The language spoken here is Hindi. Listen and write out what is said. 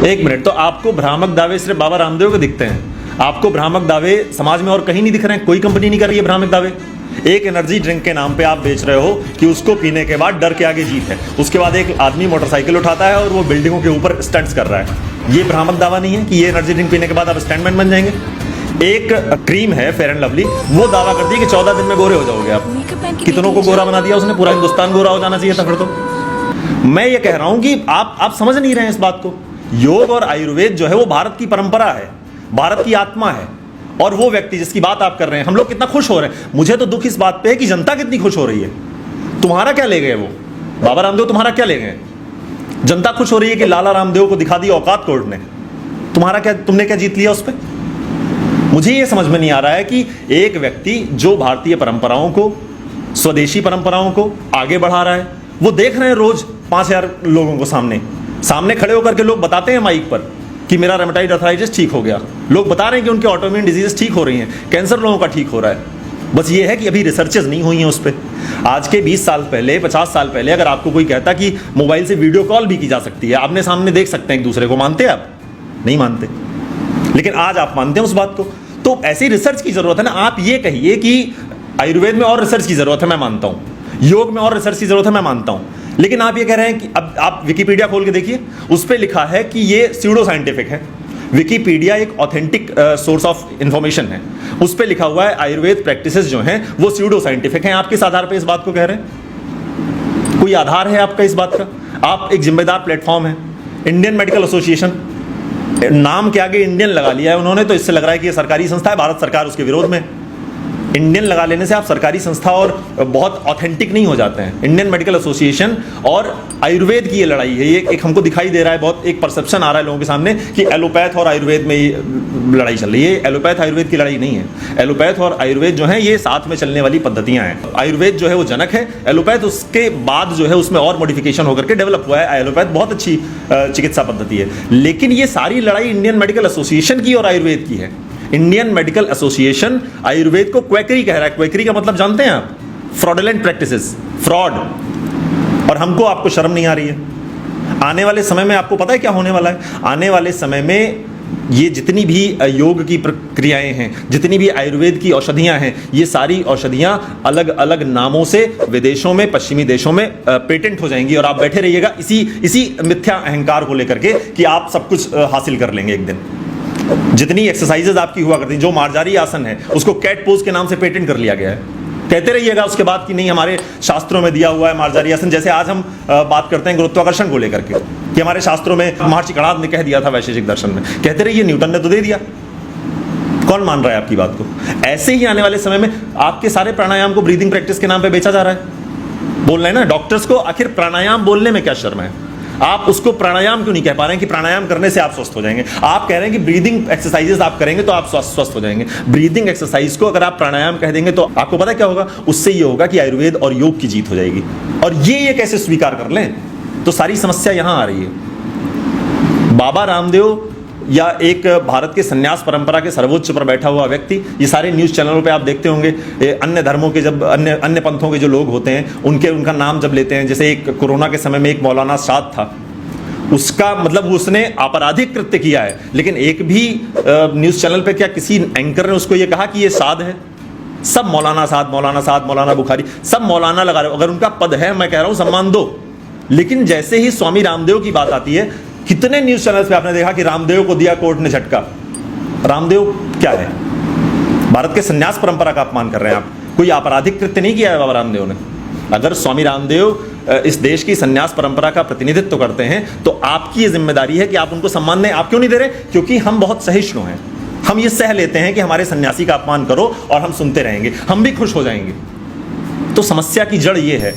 एक मिनट, तो आपको भ्रामक दावे सिर्फ बाबा रामदेव के दिखते हैं? आपको भ्रामक दावे समाज में और कहीं नहीं दिख रहे हैं? कोई कंपनी नहीं कर रही है भ्रामक दावे? एक एनर्जी ड्रिंक के नाम पे आप बेच रहे हो कि उसको पीने के बाद डर के आगे जीत है, उसके बाद एक आदमी मोटरसाइकिल उठाता है और वो बिल्डिंगों के ऊपर स्टंट्स कर रहा है। ये भ्रामक दावा नहीं है कि ये एनर्जी ड्रिंक पीने के बाद आप स्टंटमैन बन जाएंगे? एक क्रीम है फेयर एंड लवली, वो दावा करती है कि 14 दिन में गोरे हो जाओगे आप। कितनों को गोरा बना दिया उसने? पूरा हिंदुस्तान गोरा हो जाना चाहिए था फिर तो। मैं ये कह रहा हूं कि आप समझ नहीं रहे हैं इस बात को। योग और आयुर्वेद जो है वो भारत की परंपरा है, भारत की आत्मा है। और वो व्यक्ति जिसकी बात आप कर रहे हैं, हम लोग कितना खुश हो रहे हैं। मुझे तो दुख इस बात पे है कि जनता कितनी खुश हो रही है। तुम्हारा क्या ले गए वो बाबा रामदेव? तुम्हारा क्या ले गए? जनता खुश हो रही है कि लाला रामदेव को दिखा दी औकात कोर्ट ने। तुम्हारा क्या, तुमने क्या जीत लिया उस पर? मुझे ये समझ में नहीं आ रहा है कि एक व्यक्ति जो भारतीय परंपराओं को, स्वदेशी परंपराओं को आगे बढ़ा रहा है, वो देख रहे हैं रोज 5000 लोगों को सामने खड़े होकर के लोग बताते हैं माइक पर कि मेरा रेमेटॉइड अर्थराइटिस ठीक हो गया। लोग बता रहे हैं कि उनके ऑटोइम्यून डिजीज ठीक हो रही हैं, कैंसर लोगों का ठीक हो रहा है। बस ये है कि अभी रिसर्चेज नहीं हुई हैं उस पर। आज के 20 साल पहले, 50 साल पहले अगर आपको कोई कहता कि मोबाइल से वीडियो कॉल भी की जा सकती है, आपने सामने देख सकते हैं एक दूसरे को, मानते आप? नहीं मानते। लेकिन आज आप मानते हैं उस बात को। तो ऐसी रिसर्च की जरूरत है ना। आप ये कहिए कि आयुर्वेद में और रिसर्च की जरूरत है, मैं मानता हूं। योग में और रिसर्च की जरूरत है, मैं मानता हूं। लेकिन आप ये कह रहे हैं कि अब आप विकिपीडिया खोल के देखिए, उस पर लिखा है कि ये स्यूडो साइंटिफिक है। विकिपीडिया एक ऑथेंटिक सोर्स ऑफ इंफॉर्मेशन है, उस पर लिखा हुआ है आयुर्वेद प्रैक्टिसेस जो हैं वो स्यूडो साइंटिफिक हैं। आप किस आधार पर इस बात को कह रहे हैं? कोई आधार है आपका इस बात का? आप एक जिम्मेदार प्लेटफॉर्म है, इंडियन मेडिकल एसोसिएशन, नाम के आगे इंडियन लगा लिया है उन्होंने, तो इससे लग रहा है कि ये सरकारी संस्था है, भारत सरकार उसके विरोध में। इंडियन लगा लेने से आप सरकारी संस्था और बहुत ऑथेंटिक नहीं हो जाते हैं। इंडियन मेडिकल एसोसिएशन और आयुर्वेद की ये लड़ाई है। ये एक हमको दिखाई दे रहा है, बहुत एक परसेप्शन आ रहा है लोगों के सामने कि एलोपैथ और आयुर्वेद में ये लड़ाई चल रही है। एलोपैथ आयुर्वेद की लड़ाई नहीं है। एलोपैथ और आयुर्वेद जो है ये साथ में चलने वाली पद्धतियां हैं। आयुर्वेद जो है वो जनक है, एलोपैथ उसके बाद जो है उसमें और मॉडिफिकेशन होकर के डेवलप हुआ है। एलोपैथ बहुत अच्छी चिकित्सा पद्धति है। लेकिन ये सारी लड़ाई इंडियन मेडिकल एसोसिएशन की और आयुर्वेद की है। इंडियन मेडिकल एसोसिएशन आयुर्वेद को क्वैकरी कह रहा है। क्वैकरी का मतलब जानते हैं आप? Fraudulent practices, fraud. और हमको, आपको शर्म नहीं आ रही है? आने वाले समय में आपको पता है क्या होने वाला है? आने वाले समय में ये जितनी भी योग की प्रक्रियाएं हैं, जितनी भी आयुर्वेद की औषधियां हैं, ये सारी औषधियां अलग अलग नामों से विदेशों में, पश्चिमी देशों में पेटेंट हो जाएंगी। और आप बैठे रहिएगा इसी मिथ्या अहंकार को लेकर के कि आप सब कुछ हासिल कर लेंगे एक दिन। जितनी एक्सरसाइजेज आपकी हुआ करती, जो मार्जारी आसन है उसको कैट पोज के नाम से पेटेंट कर लिया गया है। कहते रहिएगा उसके बाद कि नहीं हमारे शास्त्रों में दिया हुआ है मार्जारी आसन। जैसे आज हम बात करते हैं गुरुत्वाकर्षण को लेकर के कि हमारे शास्त्रों में महर्षि कणाद ने कह दिया था वैशेषिक दर्शन में। कहते रहिए न्यूटन ने तो दे दिया। कौन मान रहा है आपकी बात को? ऐसे ही आने वाले समय में आपके सारे प्राणायाम को ब्रीदिंग प्रैक्टिस के नाम पे बेचा जा रहा है। बोल रहे हैं ना डॉक्टर्स को, आखिर प्राणायाम बोलने में क्या शर्म है? आप उसको प्राणायाम क्यों नहीं कह पा रहे हैं कि प्राणायाम करने से आप स्वस्थ हो जाएंगे? आप कह रहे हैं कि ब्रीदिंग एक्सरसाइजेस आप करेंगे तो आप स्वस्थ हो जाएंगे। ब्रीदिंग एक्सरसाइज को अगर आप प्राणायाम कह देंगे तो आपको पता क्या होगा? उससे ये होगा कि आयुर्वेद और योग की जीत हो जाएगी। और ये कैसे स्वीकार कर लें? तो सारी समस्या यहां आ रही है। बाबा रामदेव या एक भारत के संन्यास परंपरा के सर्वोच्च पर बैठा हुआ व्यक्ति, ये सारे न्यूज़ चैनलों पे आप देखते होंगे, अन्य धर्मों के जब अन्य पंथों के जो लोग होते हैं उनका नाम जब लेते हैं, जैसे एक कोरोना के समय में एक मौलाना साद था, उसका मतलब उसने आपराधिक कृत्य किया है, लेकिन एक भी न्यूज़ चैनल पे क्या किसी एंकर ने उसको ये कहा कि ये साद है? सब मौलाना साद, मौलाना साद, मौलाना बुखारी, सब मौलाना लगा रहे हो। अगर उनका पद है, मैं कह रहा हूँ सम्मान दो। लेकिन जैसे ही स्वामी रामदेव की बात आती है, कितने न्यूज चैनल्स पे आपने देखा कि रामदेव को दिया कोर्ट ने झटका। रामदेव क्या है? भारत के संन्यास परंपरा का अपमान कर रहे हैं आप। कोई आपराधिक कृत्य नहीं किया है बाबा रामदेव ने। अगर स्वामी रामदेव इस देश की संन्यास परंपरा का प्रतिनिधित्व करते हैं तो आपकी ये जिम्मेदारी है कि आप उनको सम्मान दें। आप क्यों नहीं दे रहे? क्योंकि हम बहुत सहिष्णु हैं। हम ये सह लेते हैं कि हमारे सन्यासी का अपमान करो और हम सुनते रहेंगे, हम भी खुश हो जाएंगे। तो समस्या की जड़ ये है।